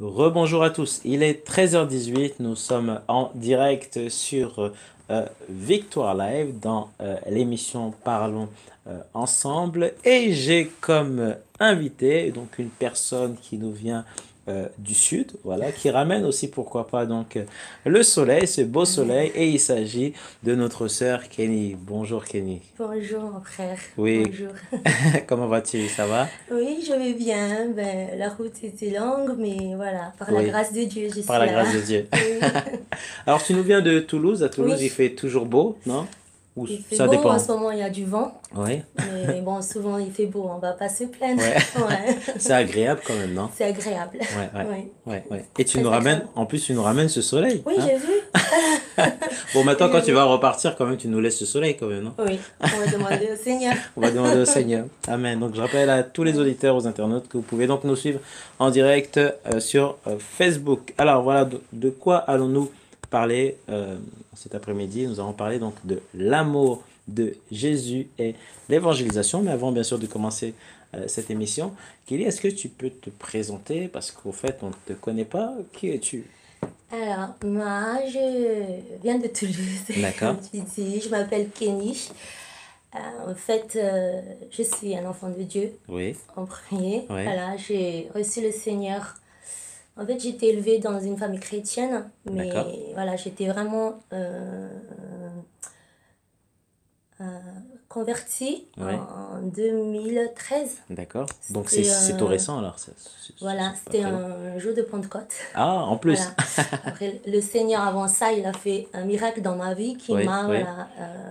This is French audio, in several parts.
Rebonjour à tous, il est 13h18, nous sommes en direct sur Victoire Live dans l'émission Parlons ensemble et j'ai comme invité donc une personne qui nous vient du sud, voilà, qui ramène aussi pourquoi pas donc le soleil, ce beau soleil et il s'agit de notre sœur Kenny. Bonjour Kenny. Bonjour mon frère, Oui, bonjour. comment vas-tu? Ça va? Oui, je vais bien. La route était longue, mais voilà, par la Oui, grâce de Dieu, je par suis la là. grâce de Dieu. Oui, Alors, tu nous viens de Toulouse. À oui, Toulouse, il fait toujours beau, non? Ou il fait ça beau. En dépend? ce moment, il y a du vent, Oui, mais bon, souvent il fait beau, on va pas se plaindre. ouais. Ouais, C'est agréable quand même, non? c'est agréable. Ouais, ouais, Oui, ouais, ouais. Et tu nous très ramènes, agréable. en plus, tu nous ramènes ce soleil, Oui, hein? j'ai vu. Bon, maintenant, quand J'ai tu vu. vas repartir, quand même, tu nous laisses ce soleil, quand même, non? Oui, on va demander au Seigneur. On va demander au Seigneur. Amen. Donc, je rappelle à tous les Oui. auditeurs, aux internautes, que vous pouvez donc nous suivre en direct sur Facebook. Alors, voilà, de quoi allons-nous parler cet après-midi? Nous allons parler donc de l'amour de Jésus et l'évangélisation. Mais avant, bien sûr, de commencer cette émission, Kelly, est-ce que tu peux te présenter? Parce qu'au fait, on ne te connaît pas. Qui es-tu? Alors, moi, je viens de Toulouse, comme D'accord. tu dis. Je m'appelle Kenny. En fait, je suis un enfant de Dieu Oui. en premier. Oui. Voilà, j'ai reçu le Seigneur. En fait, j'étais élevée dans une famille chrétienne, D'accord. mais voilà, j'étais vraiment convertie Oui. en 2013. D'accord. Donc, c'est C'était c'est tout récent, alors. voilà, C'est pas c'était très long. un jour de Pentecôte. Ah, en plus. Voilà. Après, le Seigneur, avant ça, il a fait un miracle dans ma vie qui Oui, m'a oui. voilà,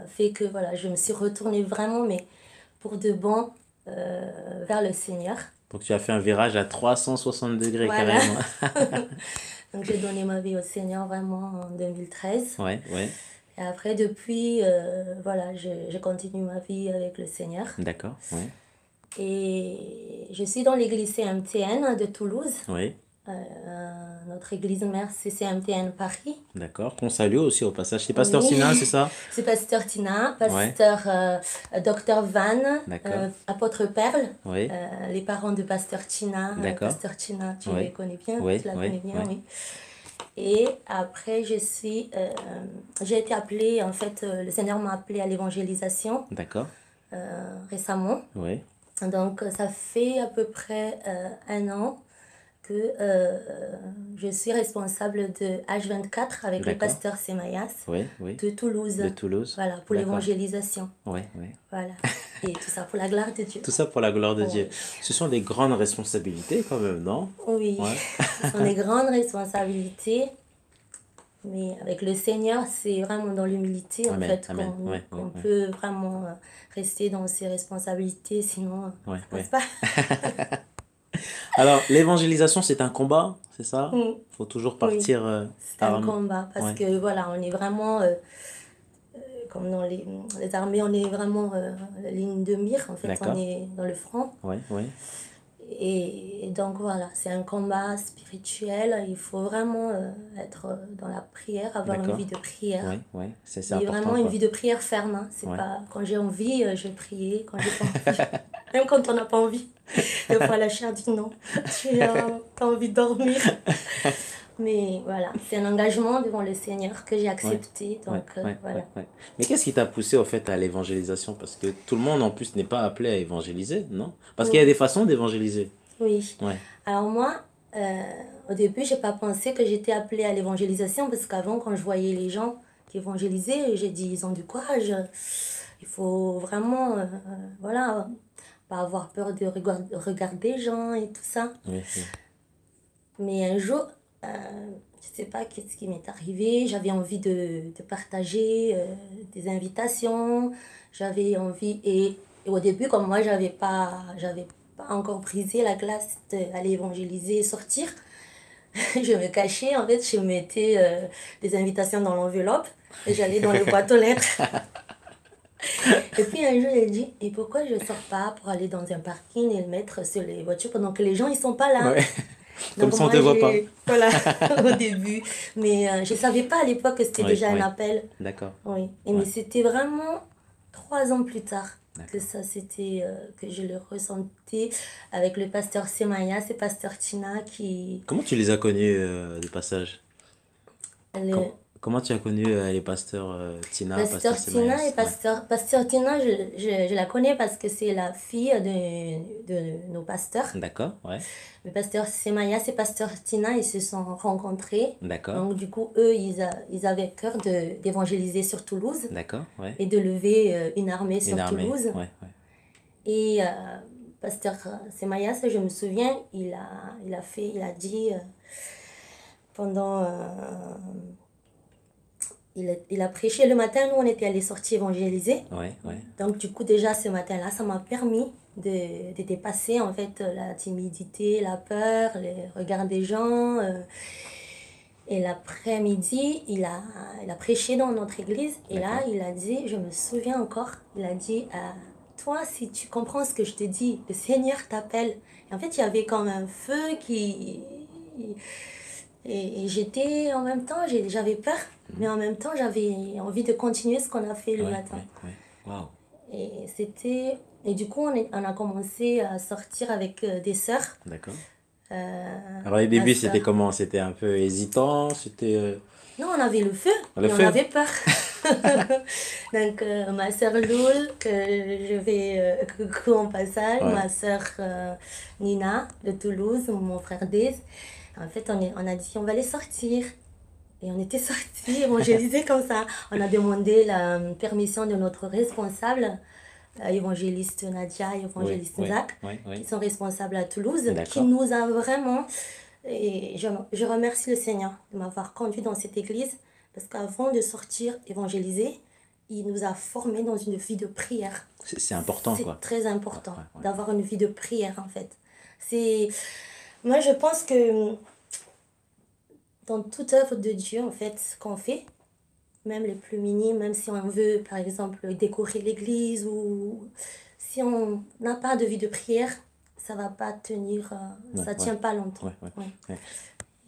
fait que voilà, je me suis retournée vraiment, mais pour de bon, vers le Seigneur. Donc tu as fait un virage à 360 degrés Voilà. carrément. Donc j'ai donné ma vie au Seigneur vraiment en 2013. Ouais, ouais. Et après, depuis, voilà, je continue ma vie avec le Seigneur. D'accord, ouais. Et je suis dans l'église CMTN de Toulouse. Oui, Notre église mère, c'est CMTN Paris. d'accord. Qu'on salue aussi au passage. C'est Pasteur Oui, Sina, c'est ça? c'est Pasteur Tina, Ouais, Pasteur Docteur Van, d'accord. Apôtre Perle, Oui, les parents de Pasteur Tina. d'accord. Pasteur Tina, tu les Oui, connais bien, oui, tu la oui, connais bien, oui. oui. Et après, j'ai été appelée, en fait, le Seigneur m'a appelée à l'évangélisation D'accord. récemment. Oui, Donc, ça fait à peu près un an que je suis responsable de H24 avec le d'accord. pasteur Semayas Oui, oui. de Toulouse. De Toulouse. Voilà, pour D'accord. l'évangélisation. Oui, oui. Voilà. Et tout ça pour la gloire de Dieu. Tout ça pour la gloire de Dieu. Oui. Ce sont des grandes responsabilités quand même, non? Oui, Ouais. ce sont des grandes responsabilités. Mais avec le Seigneur, c'est vraiment dans l'humilité, en Amen, fait, amen. Ouais, ouais, qu'on ouais. peut vraiment rester dans ses responsabilités. Sinon, Ouais, ça passe ouais. pas. Alors, l'évangélisation, c'est un combat, c'est ça? Mm. Faut toujours Oui, partir c'est un armé. combat parce Ouais, que voilà, on est vraiment, comme dans les armées, on est vraiment la ligne de mire. En fait, on d'accord. est dans le front. Ouais, ouais. Et donc voilà, c'est un combat spirituel. Il faut vraiment être dans la prière, avoir une D'accord. vie de prière. Ouais, ouais. C'est Mais important, vraiment une quoi. vie de prière ferme, hein. C'est Ouais. pas quand j'ai envie, je vais prier. Quand j'ai pas envie, même quand on n'a pas envie. Des fois, la chair dit non. Tu as envie de dormir. Mais voilà, c'est un engagement devant le Seigneur que j'ai Ouais. accepté. Ouais, Donc ouais, ouais, voilà. ouais. Mais qu'est-ce qui t'a poussé au fait à l'évangélisation? Parce que tout le monde en plus n'est pas appelé à évangéliser, non? Parce qu'il y a des Oui. façons d'évangéliser. Oui. Ouais, Alors moi, au début, j'ai pas pensé que j'étais appelée à l'évangélisation parce qu'avant, quand je voyais les gens qui évangélisaient, j'ai dit, ils ont du courage. Il faut vraiment, voilà, pas avoir peur de regarder les gens et tout ça. oui, oui. Mais un jour, je sais pas qu'est-ce qui m'est arrivé, j'avais envie de partager des invitations, j'avais envie, et au début, comme moi, j'avais pas encore brisé la glace d'aller évangéliser et sortir, je me cachais, en fait, je mettais des invitations dans l'enveloppe et j'allais dans le boîte aux lettres. Et puis un jour, j'ai dit, et pourquoi je sors pas pour aller dans un parking et le mettre sur les voitures pendant que les gens, ils sont pas là? Ouais. Comme Donc ça, on te moi, voit pas. voilà, au début. Mais je ne savais pas à l'époque que c'était Oui, déjà un oui. appel. D'accord. Oui. Et mais Ouais. c'était vraiment 3 ans plus tard que D'accord. ça, c'était, que je le ressentais avec le pasteur Semaya, c'est pasteur Tina qui... Comment tu les as connus de passage? Le, Comment tu as connu les pasteurs Tina, pasteur pasteur Tina et Semayas? Ouais. pasteur Tina, je la connais parce que c'est la fille de nos pasteurs. D'accord, ouais. Le pasteur Semaya et pasteur Tina, ils se sont rencontrés. D'accord, Donc, du coup, eux, ils avaient cœur d'évangéliser sur Toulouse d'accord, ouais. et de lever une armée Une sur armée, Toulouse. ouais, ouais. Et pasteur Semaya, je me souviens, il a dit pendant. Il a prêché le matin, nous on était allés sortir évangéliser. Ouais, ouais. Donc du coup déjà ce matin-là, ça m'a permis de dépasser en fait la timidité, la peur, les regards des gens. Et l'après-midi, il a prêché dans notre église. Et là, D'accord. il a dit, je me souviens encore, il a dit, toi, si tu comprends ce que je te dis, le Seigneur t'appelle. Et en fait, il y avait comme un feu qui... Et j'étais en même temps, j'avais peur, mais en même temps, j'avais envie de continuer ce qu'on a fait le Ouais, matin. ouais, ouais. Waouh. Et c'était... Et du coup, on a commencé à sortir avec des sœurs. D'accord. Euh, Alors, les ma débuts, c'était sœur. comment? C'était un peu hésitant? C'était. Non, on avait le feu, Le mais on feu? avait peur. Donc, ma sœur Loul, que je vais coucou en passage, Ouais. ma sœur Nina de Toulouse, mon frère Dez. En fait, on a dit on va les sortir. Et on était sortis évangéliser comme ça. On a demandé la permission de notre responsable, évangéliste Nadia et Oui, évangéliste oui, Zach, oui, qui oui. sont responsables à Toulouse, qui D'accord. nous a vraiment... Et je remercie le Seigneur de m'avoir conduit dans cette église, parce qu'avant de sortir évangéliser, il nous a formés dans une vie de prière. C'est important, C'est quoi. très Ouais, important ouais, ouais. d'avoir une vie de prière, en fait. C'est... Moi, je pense que dans toute œuvre de Dieu, en fait, qu'on fait, même les plus minimes, même si on veut, par exemple, décorer l'église ou si on n'a pas de vie de prière, ça va pas tenir, Ouais, ça ouais, tient pas longtemps. ouais, ouais, Ouais. ouais.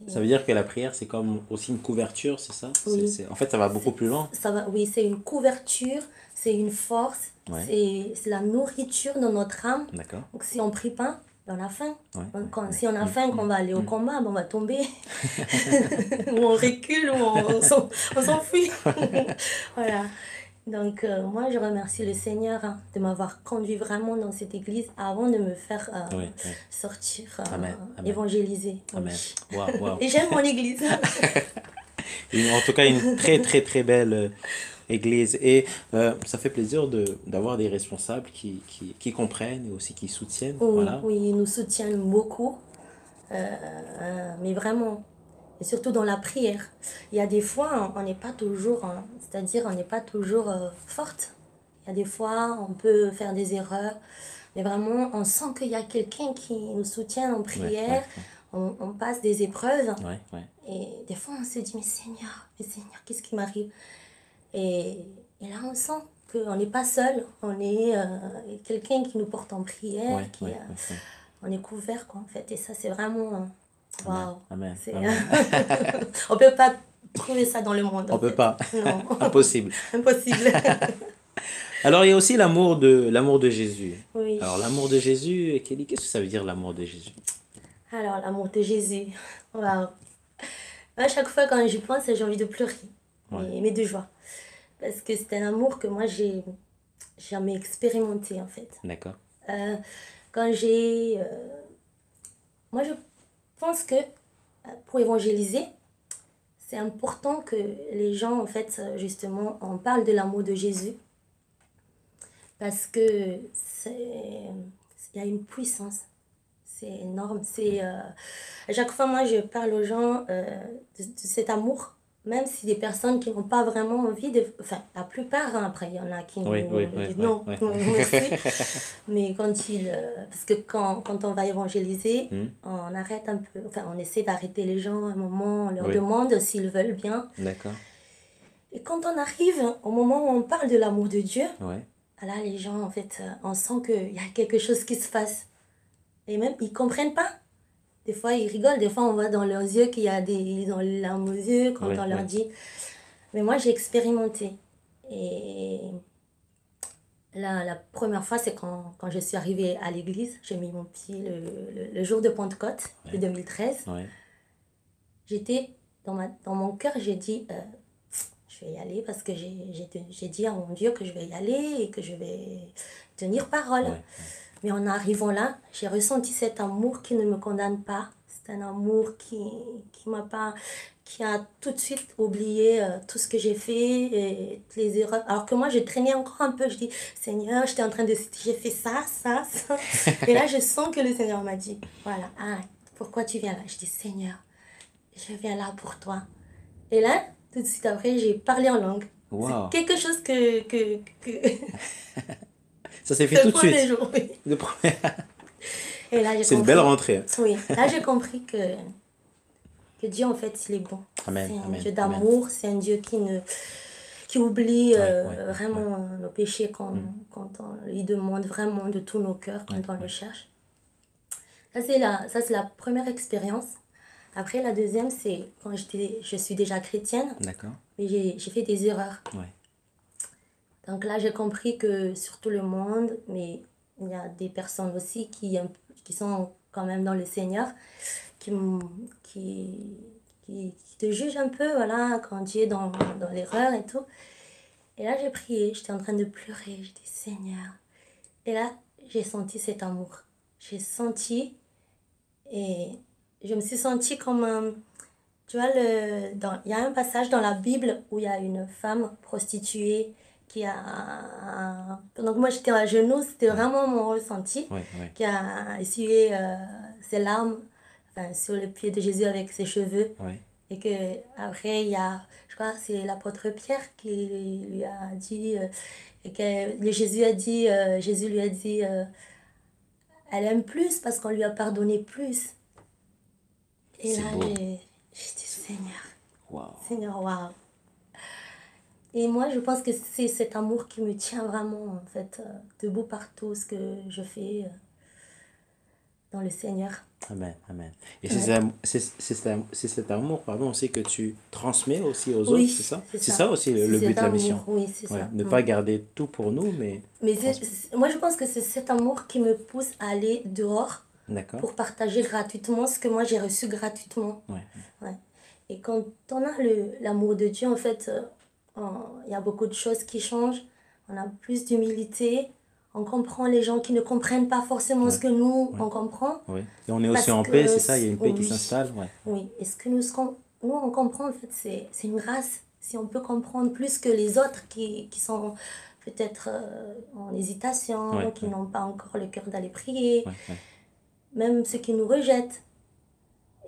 Ça veut Et dire que la prière, c'est comme aussi une couverture, c'est ça? oui, En fait, ça va beaucoup plus loin. ça va, oui, c'est une couverture, c'est une force, Ouais, c'est la nourriture de notre âme. d'accord. Donc si on prie pas, ben, on a faim. Ouais, ouais, ouais. Si on a faim, qu'on va aller au Mm. combat, ben, on va tomber. Ou on recule, ou on s'enfuit. Voilà. Donc, moi, je remercie le Seigneur de m'avoir conduit vraiment dans cette église avant de me faire Oui, oui. sortir, Amen, amen, évangéliser. amen. Oui. Waouh, waouh. Et j'aime mon église. En tout cas, une très, très, très belle église. Et ça fait plaisir d'avoir des responsables qui comprennent et aussi qui soutiennent. Oui, Voilà. oui, ils nous soutiennent beaucoup. Mais vraiment, et surtout dans la prière. Il y a des fois, on n'est pas toujours, c'est-à-dire on n'est pas toujours forte. Il y a des fois, on peut faire des erreurs, mais vraiment, on sent qu'il y a quelqu'un qui nous soutient en Ouais, prière. ouais, On passe des épreuves, ouais, ouais. et des fois, on se dit, mais Seigneur, qu'est-ce qui m'arrive? Et là, on sent qu'on n'est pas seul, on est quelqu'un qui nous porte en prière, Ouais, ouais, ouais, ouais. on est couvert, quoi, en fait. Et ça, c'est vraiment... Amen, Waouh! amen, C'est... amen. On peut pas trouver ça dans le monde, On en peut fait. pas. Non, Impossible. impossible. Alors, il y a aussi l'amour de Jésus. Oui. Alors, l'amour de Jésus, Kelly, qu'est-ce que ça veut dire l'amour de Jésus? Alors, l'amour de Jésus. Waouh! À chaque fois, quand j'y pense, j'ai envie de pleurer, Ouais, mais de joie. Parce que c'est un amour que moi, j'ai jamais expérimenté, en fait. d'accord. Quand j'ai... moi, je pense que pour évangéliser, c'est important que les gens, en fait, justement, en parlent de l'amour de Jésus. Parce que il y a une puissance. C'est énorme. À chaque fois, moi, je parle aux gens de cet amour. Même si des personnes qui n'ont pas vraiment envie de... Enfin, la plupart, hein, après, il y en a qui nous Oui, oui, oui, disent oui, non, oui. merci. Mais parce que quand on va évangéliser, Hmm, on arrête un peu... Enfin, on essaie d'arrêter les gens un moment, on leur oui, demande s'ils veulent bien. d'accord. Et quand on arrive au moment où on parle de l'amour de Dieu, Ouais, là, les gens, en fait, on sent qu'il y a quelque chose qui se passe. Et même, ils ne comprennent pas. Des fois, ils rigolent. Des fois, on voit dans leurs yeux ils ont les larmes aux yeux quand oui, on leur oui. dit. Mais moi, j'ai expérimenté. Et La première fois, c'est quand je suis arrivée à l'église. J'ai mis mon pied le jour de Pentecôte de Ouais. 2013. Ouais. J'étais dans mon cœur, j'ai dit, je vais y aller parce que j'ai dit à mon Dieu que je vais y aller et que je vais tenir parole. Ouais. Mais en arrivant là, j'ai ressenti cet amour qui ne me condamne pas. C'est un amour qui m'a pas, qui a tout de suite oublié tout ce que j'ai fait et toutes les erreurs. Alors que moi, je traînais encore un peu. Je dis, Seigneur, j'étais en train de, j'ai fait ça, ça, ça. Et là, je sens que le Seigneur m'a dit, voilà, arrête. Pourquoi tu viens là? Je dis, Seigneur, je viens là pour toi. Et là, tout de suite après, j'ai parlé en langue. C'est Wow. quelque chose que Ça s'est fait le tout de premier suite. jour, oui. Le premier- Et là, j'ai C'est une belle compris. rentrée, hein. Oui, là, j'ai compris que Dieu, en fait, il est bon. Amen, C'est un amen, Dieu amen. d'amour, c'est un Dieu qui oublie Ouais, ouais, ouais, ouais. vraiment nos péchés Mm. quand on lui demande vraiment de tous nos cœurs, quand Ouais, on le ouais. cherche. Ça, c'est la première expérience. Après, la deuxième, c'est quand je suis déjà chrétienne, D'accord. mais j'ai fait des erreurs. Ouais. Donc là, j'ai compris que sur tout le monde, mais il y a des personnes aussi qui sont quand même dans le Seigneur, qui, m- qui te jugent un peu, voilà, quand tu es dans l'erreur et tout. Et là, j'ai prié, j'étais en train de pleurer, je dis Seigneur. Et là, j'ai senti cet amour. J'ai senti et je me suis sentie comme un... Tu vois, il y a un passage dans la Bible où il y a une femme prostituée qui a... Donc moi, j'étais à genoux, c'était Ouais. vraiment mon ressenti, Ouais, ouais. qui a essuyé ses larmes enfin, sur le pied de Jésus avec ses cheveux. Ouais. Et que après il y a, je crois, que c'est l'apôtre Pierre qui lui a dit, et que Jésus lui a dit, elle aime plus parce qu'on lui a pardonné plus. Et C'est là, beau. j'ai dit, Seigneur, Wow. Seigneur, waouh. Et moi, je pense que c'est cet amour qui me tient vraiment, en fait, debout par tout ce que je fais dans le Seigneur. Amen, amen. Et Ouais. c'est cet amour, pardon, aussi que tu transmets aussi aux autres, Oui, c'est ça? c'est C'est ça. ça aussi C'est le but cet de la amour, mission. oui, c'est Ouais. ça. Ne Mm. pas garder tout pour nous, mais Mais transmettre. moi, je pense que c'est cet amour qui me pousse à aller dehors D'accord? pour partager gratuitement ce que moi j'ai reçu gratuitement. Ouais. Ouais. Et quand on a l'amour de Dieu, en fait, il y a beaucoup de choses qui changent. On a plus d'humilité. On comprend les gens qui ne comprennent pas forcément ce Ouais. que nous, Ouais. on comprend. Ouais. Et on est aussi Parce en paix, que, c'est ça? Il y a une paix qui oui, s'installe? Ouais. oui. Et ce que nous, on comprend, en fait, c'est une grâce. Si on peut comprendre plus que les autres qui sont peut-être en hésitation, Ouais, qui ouais, n'ont pas encore le cœur d'aller prier, ouais, ouais. même ceux qui nous rejettent.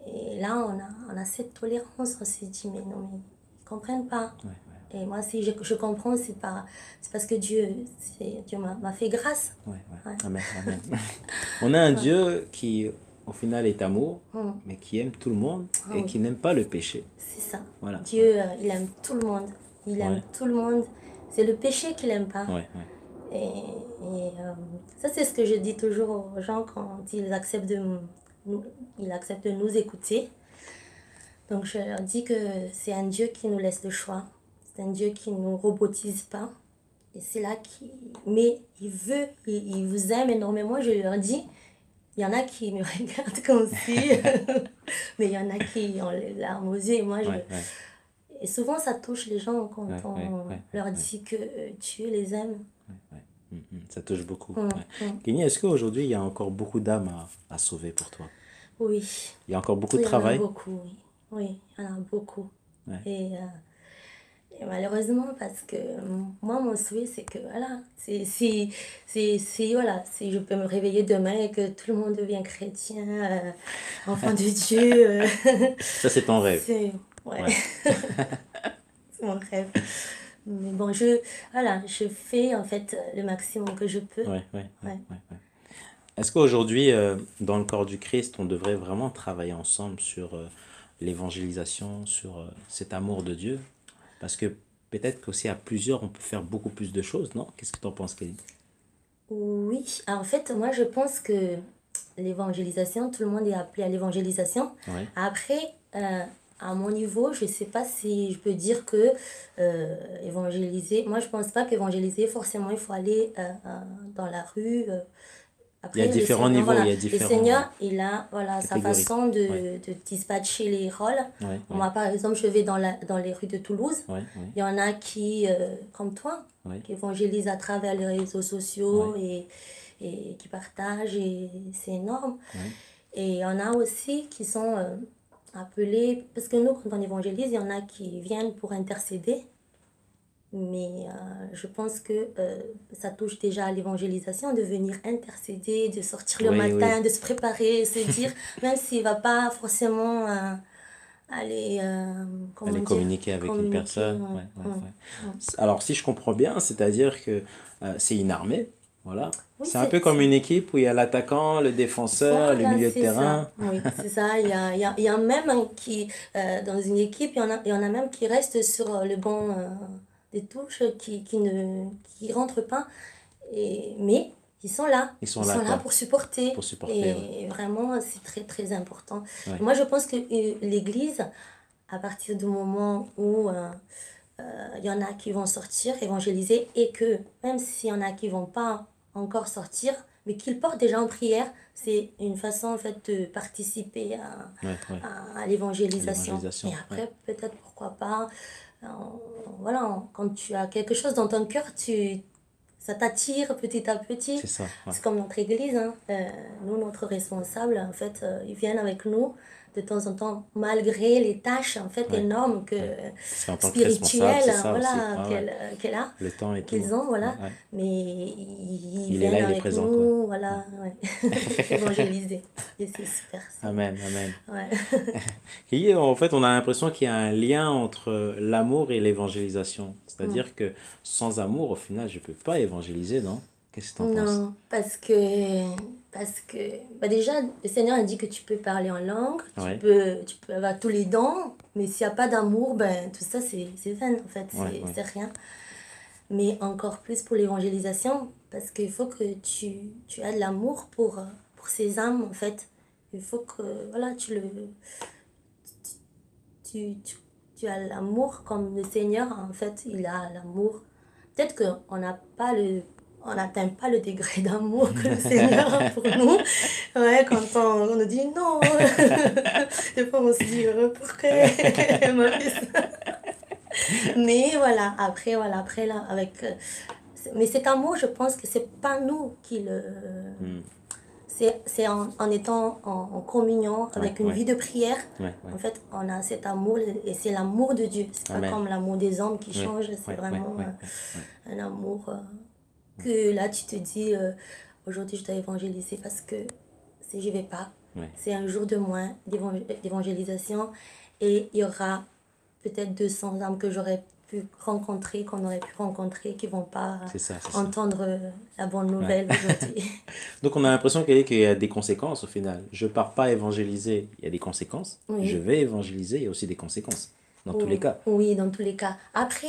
Et là, on a cette tolérance. On s'est dit, mais non, mais ils ne comprennent pas. Ouais, ouais. Et moi, si je comprends, c'est parce que Dieu m'a fait grâce. Ouais, ouais. Ouais. Amen, amen. On a un Ouais. Dieu qui, au final, est amour, Mm. mais qui aime tout le monde Ah et oui, qui n'aime pas le péché. c'est ça. Voilà. Dieu, il aime tout le monde. Il Ouais, aime tout le monde. C'est le péché qu'il n'aime pas. ouais, ouais. Ça, c'est ce que je dis toujours aux gens quand ils acceptent de nous écouter. Donc, je leur dis que c'est un Dieu qui nous laisse le choix. C'est un Dieu qui ne nous robotise pas. Et c'est là mais il vous aime énormément. Je leur dis, il y en a qui me regardent comme si, mais il y en a qui ont les larmes aux yeux. Et moi, Ouais, ouais, et souvent, ça touche les gens quand ouais, ouais, on ouais, leur ouais. dit que Dieu les aime. Ouais. Ça touche beaucoup. Mm, Ouais. mm. Kenny, est-ce qu'aujourd'hui, il y a encore beaucoup d'âmes à sauver pour toi? Oui, Il y a encore beaucoup oui, de il y en a travail? beaucoup, oui. Oui, il y en a beaucoup. Ouais. Et malheureusement, parce que moi, mon souhait, c'est que, voilà, voilà, si je peux me réveiller demain et que tout le monde devient chrétien, enfant de Dieu, Ça, c'est ton rêve. ouais, Ouais. c'est mon rêve. Mais bon, voilà, je fais en fait le maximum que je peux. Ouais, ouais, ouais, Ouais. ouais, ouais. Est-ce qu'aujourd'hui, dans le corps du Christ, on devrait vraiment travailler ensemble sur l'évangélisation, sur cet amour de Dieu? Parce que peut-être qu'aussi à plusieurs, on peut faire beaucoup plus de choses, non? Qu'est-ce que tu en penses, Kelly? Oui, en fait, moi, je pense que l'évangélisation, tout le monde est appelé à l'évangélisation. Ouais, Après, à mon niveau, je ne sais pas si je peux dire que évangéliser, moi je ne pense pas qu'évangéliser, forcément il faut aller dans la rue. Il y a Après, le différents Seigneur, niveaux, il voilà, y a le différents Seigneur, il a voilà, sa catégories. façon Ouais, de dispatcher les rôles. ouais, ouais, Moi, par exemple, je vais dans les rues de Toulouse. ouais, ouais, Il y en a qui, comme toi, ouais, qui évangélisent à travers les réseaux sociaux ouais, et qui partagent, et c'est énorme. ouais. Et il y en a aussi qui sont appelés, parce que nous, quand on évangélise, il y en a qui viennent pour intercéder, mais je pense que ça touche déjà à l'évangélisation, de venir intercéder, de sortir le Oui, matin, oui. de se préparer, se dire, même s'il ne va pas forcément aller, comment Aller dire, communiquer avec une communiquer. personne. Ouais, ouais, ouais. Ouais. Alors, si je comprends bien, c'est-à-dire que c'est une armée, voilà. Oui, C'est un peu comme une équipe où il y a l'attaquant, le défenseur, le voilà, milieu de c'est ça. terrain. Oui, c'est ça. Il y a même qui, dans une équipe, il y en a même qui restent sur le banc des touches, qui rentrent pas. Mais ils sont là. Ils sont Ils là, sont là quoi, pour supporter. pour supporter, ouais. Et vraiment, c'est très, très important. Ouais. Et moi, je pense que l'Église, à partir du moment où il y en a qui vont sortir, évangéliser, et que même s'il y en a qui vont pas encore sortir, mais qu'ils portent déjà en prière, c'est une façon en fait de participer Ouais, ouais. à l'évangélisation. Et L'évangélisation, ouais. après, peut-être pourquoi pas, euh, voilà, quand tu as quelque chose dans ton cœur, ça t'attire petit à petit. C'est ça, ouais. C'est comme notre église, hein. Nous, notre responsable, en fait, ils viennent avec nous de temps en temps, malgré les tâches en fait Ouais, énormes ouais. Parce qu'en tant que responsable, spirituelles, c'est ça aussi. voilà, Ouais, ouais. qu'elle a, Le temps et tout. qu'ils ont, Ouais, voilà. ouais. Mais ils Il est là, viennent il est avec présent, quoi. nous, Ouais. voilà, ouais. Évangéliser. Et c'est super, Amen, amen. ouais. En fait, on a l'impression qu'il y a un lien entre l'amour et l'évangélisation. Mm. C'est-à-dire que sans amour, au final, je peux pas évangéliser, non? Qu'est-ce que tu en penses? Non, parce que bah déjà, le Seigneur a dit que tu peux parler en langue, Ouais, tu peux avoir tous les dons, mais s'il n'y a pas d'amour, ben tout ça c'est vain en fait, ouais, ouais. c'est rien. Mais encore plus pour l'évangélisation, parce qu'il faut que tu aies de l'amour pour ces âmes en fait. Il faut que voilà, tu, tu, tu as l'amour comme le Seigneur en fait, il a l'amour. Peut-être qu'on n'a pas on n'atteint pas le degré d'amour que le Seigneur a pour nous. Ouais, quand on nous dit non, des fois on se dit pourquoi elle m'a fait ça. Mais voilà, après là, mais cet amour, je pense que c'est pas nous qui le. Hmm. C'est en étant en communion, Ouais, avec une ouais, vie de prière. ouais, ouais. En fait, on a cet amour et c'est l'amour de Dieu. C'est pas Amen. comme l'amour des hommes qui Ouais, change, c'est ouais, ouais, vraiment ouais, ouais, ouais. un amour que là tu te dis aujourd'hui je dois évangéliser parce que si j'y vais pas, Ouais. c'est un jour de moins d'évangélisation et il y aura peut-être 200 âmes que j'aurais pu rencontrer, qu'on aurait pu rencontrer, qui vont pas C'est ça, c'est ça. entendre la bonne Ouais. nouvelle aujourd'hui. Donc on a l'impression qu'il y a des conséquences au final. Je pars pas évangéliser, il y a des conséquences. Je Oui. vais évangéliser, il y a aussi des conséquences. Dans tous les cas. Oui, dans tous les cas. Après,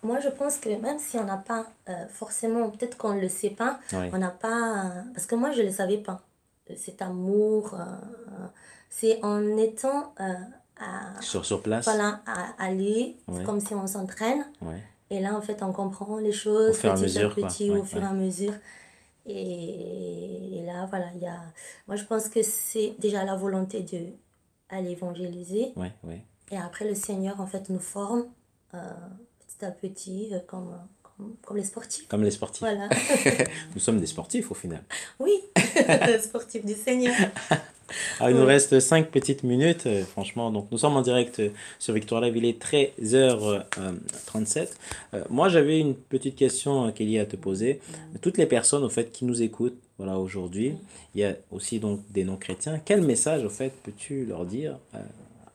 moi je pense que même si on n'a pas forcément, peut-être qu'on ne le sait pas, Ouais. on n'a pas, parce que moi je ne le savais pas, cet amour, c'est en étant Sur place. voilà, à aller, c'est Ouais. comme si on s'entraîne, Ouais. et là en fait on comprend les Au choses fur et à petit à mesure, quoi. petit, Ouais, au fur et ouais. à mesure. Et là, voilà, moi je pense que c'est déjà la volonté de aller évangéliser. Ouais, ouais. Et après, le Seigneur, en fait, nous forme euh, petit à petit, comme les sportifs. Comme les sportifs. Voilà. Nous sommes des sportifs au final. Oui, sportifs du Seigneur. Ah, il nous Oui. reste 5 petites minutes, franchement. Donc, nous sommes en direct sur Victoire Live. Il est 13h37. Moi, j'avais une petite question, Kelly, à te poser. Toutes les personnes, au fait, qui nous écoutent, voilà, aujourd'hui, il y a aussi donc des non-chrétiens. Quel message, au fait, peux-tu leur dire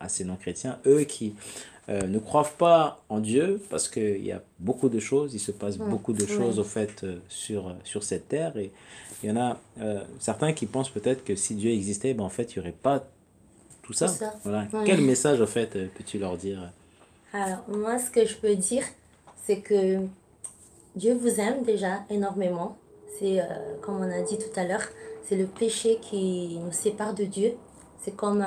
à ces non-chrétiens, eux qui ne croient pas en Dieu, parce qu'il y a beaucoup de choses, il se passe beaucoup de choses, au fait, sur cette terre, et il y en a certains qui pensent peut-être que si Dieu existait, ben, en fait, il n'y aurait pas tout ça. Tout ça. Voilà. Ouais. Quel message, au fait, peux-tu leur dire? Alors, moi, ce que je peux dire, c'est que Dieu vous aime déjà énormément. C'est, comme on a dit tout à l'heure, c'est le péché qui nous sépare de Dieu. C'est comme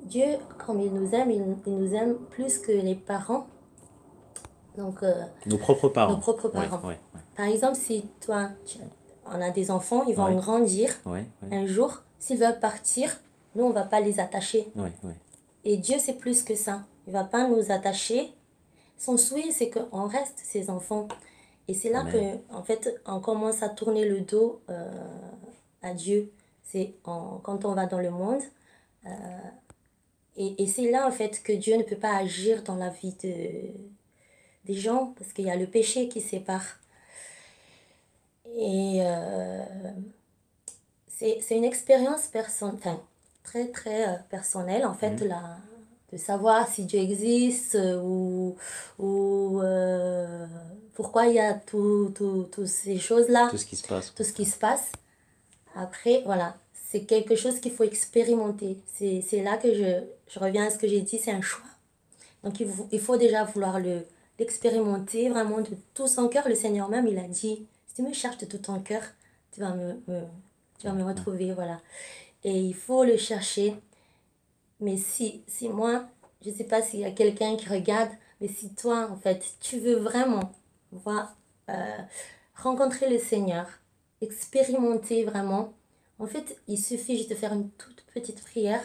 Dieu, comme il nous aime plus que les parents. Donc, Nos propres nos parents. propres Oui, parents. oui, Par exemple, si toi, on a des enfants, ils oui, vont grandir oui, oui, un jour. S'ils veulent partir, nous, on va pas les attacher. oui, oui. Et Dieu, c'est plus que ça. Il va pas nous attacher. Son souhait, c'est qu'on reste ses enfants. Et c'est là que, Amen. en fait, on commence à tourner le dos à Dieu. Quand on va dans le monde. Et c'est là, en fait, que Dieu ne peut pas agir dans la vie des gens, parce qu'il y a le péché qui sépare. Et c'est une expérience enfin, très, très personnelle, en fait, là, de savoir si Dieu existe ou pourquoi il y a toutes ces choses-là, Tout ce qui se passe. tout ce qui se passe. Après, voilà, c'est quelque chose qu'il faut expérimenter. C'est là que je reviens à ce que j'ai dit, c'est un choix. Donc il faut déjà vouloir l'expérimenter vraiment de tout son cœur. Le Seigneur même, il a dit, si tu me cherches de tout ton cœur, tu vas tu vas me retrouver, voilà. Et il faut le chercher. Mais si moi, je ne sais pas s'il y a quelqu'un qui regarde, mais si toi, en fait, tu veux vraiment voir, rencontrer le Seigneur, expérimenter vraiment, en fait, il suffit juste de faire une toute petite prière.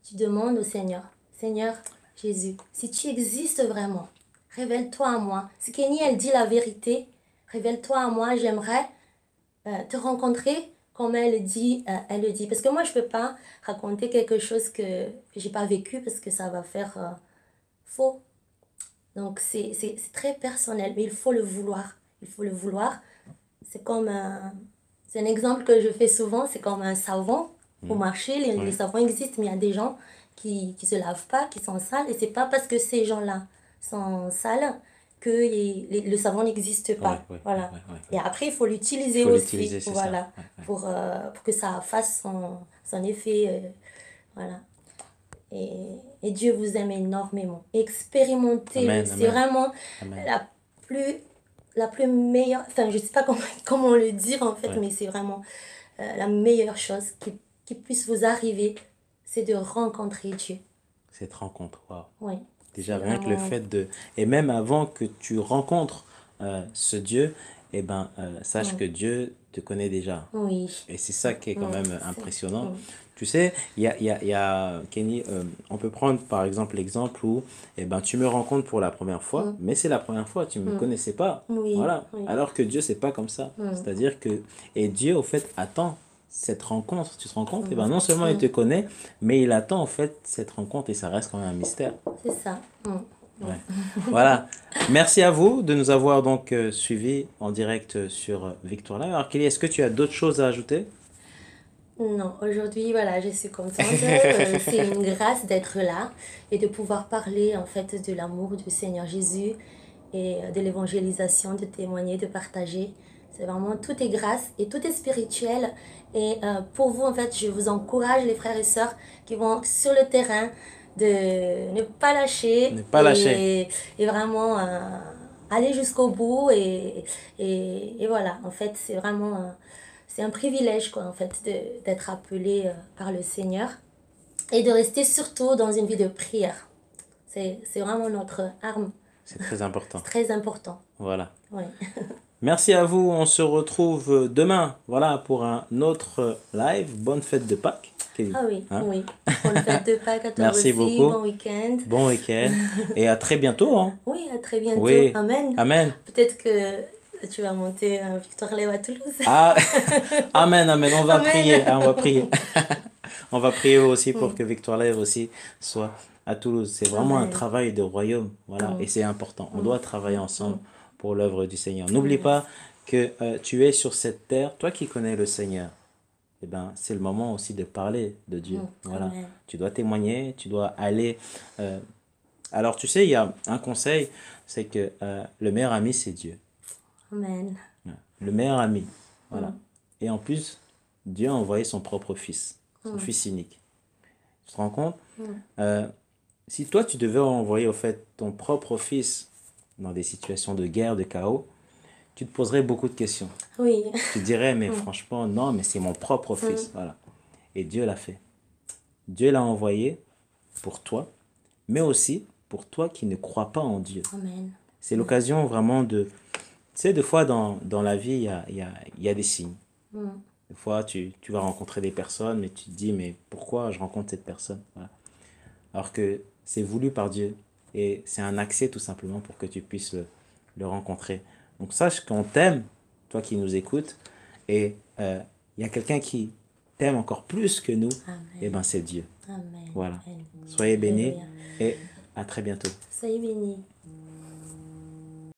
Tu demandes au Seigneur, Seigneur Jésus, si tu existes vraiment, révèle-toi à moi. Si Kenny, elle dit la vérité, révèle-toi à moi, j'aimerais te rencontrer comme elle le dit. Parce que moi, je ne peux pas raconter quelque chose que je n'ai pas vécu parce que ça va faire faux. Donc, c'est très personnel, mais il faut le vouloir. Il faut le vouloir. C'est comme c'est un exemple que je fais souvent, c'est comme un savon au marché. Les savons existent, mais il y a des gens qui ne se lavent pas, qui sont sales. Et c'est pas parce que ces gens-là sont sales que le savon n'existe pas. Ouais, ouais, Voilà. ouais, ouais. Et après, il faut Il l'utiliser faut aussi. l'utiliser, c'est ça. Voilà. Ouais, ouais. Pour que ça fasse son effet. Voilà. Et Dieu vous aime énormément. Expérimentez-le. Amen, C'est amen, vraiment amen. plus, la plus meilleure. Enfin, je ne sais pas comment le dire en fait, Ouais. mais c'est vraiment la meilleure chose qui puisse vous arriver, c'est de rencontrer Dieu. Cette rencontre, waouh. Oui. Déjà, C'est rien que le vraiment. fait de... Et même avant que tu rencontres ce Dieu, eh ben, sache que Dieu te connaît déjà. Oui. Et c'est ça qui est quand même impressionnant. Mm. Tu sais, Kenny, on peut prendre par exemple l'exemple où eh ben, tu me rencontres pour la première fois, mais c'est la première fois, tu ne me connaissais pas. Oui. Voilà. Oui. Alors que Dieu, c'est pas comme ça. C'est-à-dire que... Et Dieu, au fait, attend cette rencontre. Tu te rends compte? Eh ben, non seulement il te connaît, mais il attend en fait cette rencontre et ça reste quand même un mystère. C'est ça. Ouais. Voilà. Merci à vous de nous avoir donc suivis en direct sur Victoire Live. Alors, Kelly, est-ce que tu as d'autres choses à ajouter? Non, aujourd'hui, voilà, je suis contente. C'est une grâce d'être là et de pouvoir parler en fait de l'amour du Seigneur Jésus et de l'évangélisation, de témoigner, de partager. C'est vraiment, tout est grâce et tout est spirituel. Et pour vous, en fait, je vous encourage, les frères et sœurs qui vont sur le terrain, de ne pas lâcher Ne pas lâcher. et vraiment aller jusqu'au bout. Et voilà, en fait, c'est vraiment... c'est un privilège, quoi, en fait, d'être appelé par le Seigneur et de rester surtout dans une vie de prière. C'est vraiment notre arme. C'est très important. C'est très important. Voilà. Oui. Merci à vous. On se retrouve demain, voilà, pour un autre live. Bonne fête de Pâques, Kelly. Ah oui, Hein? oui. Bonne fête de Pâques à toi Merci aussi. beaucoup. Bon week-end. Bon week-end. Et à très bientôt. Hein. Oui, à très bientôt. Oui. Amen. Amen. Peut-être que tu vas monter à Victoire Lève à Toulouse. Ah, amen, amen. On va Amen. prier. Hein, on va prier. On va prier aussi pour que Victoire Live aussi soit à Toulouse. C'est vraiment un Amen. travail de royaume. Voilà. Et c'est important. On doit travailler ensemble pour l'œuvre du Seigneur. N'oublie pas que tu es sur cette terre, toi qui connais le Seigneur. Eh ben, c'est le moment aussi de parler de Dieu. Voilà. Amen. Tu dois témoigner, tu dois aller. Alors, tu sais, il y a un conseil, c'est que le meilleur ami, c'est Dieu. Amen. Le meilleur ami. Voilà. Et en plus, Dieu a envoyé son propre fils, son fils unique. Tu te rends compte? Si toi, tu devais envoyer au fait ton propre fils dans des situations de guerre, de chaos, tu te poserais beaucoup de questions. Oui. Tu dirais, mais franchement, non, mais c'est mon propre fils. Voilà. Et Dieu l'a fait. Dieu l'a envoyé pour toi, mais aussi pour toi qui ne crois pas en Dieu. Amen. C'est l'occasion vraiment de... Tu sais, des fois dans la vie, il y a des signes. Mm. Des fois, tu vas rencontrer des personnes, mais tu te dis, mais pourquoi je rencontre cette personne? Voilà. Alors que c'est voulu par Dieu. Et c'est un accès tout simplement pour que tu puisses le rencontrer. Donc sache qu'on t'aime, toi qui nous écoutes, et il y a quelqu'un qui t'aime encore plus que nous, et Amen. ben c'est Dieu. Amen. Voilà. Amen. Soyez bénis Alléluia. et à très bientôt. Soyez bénis.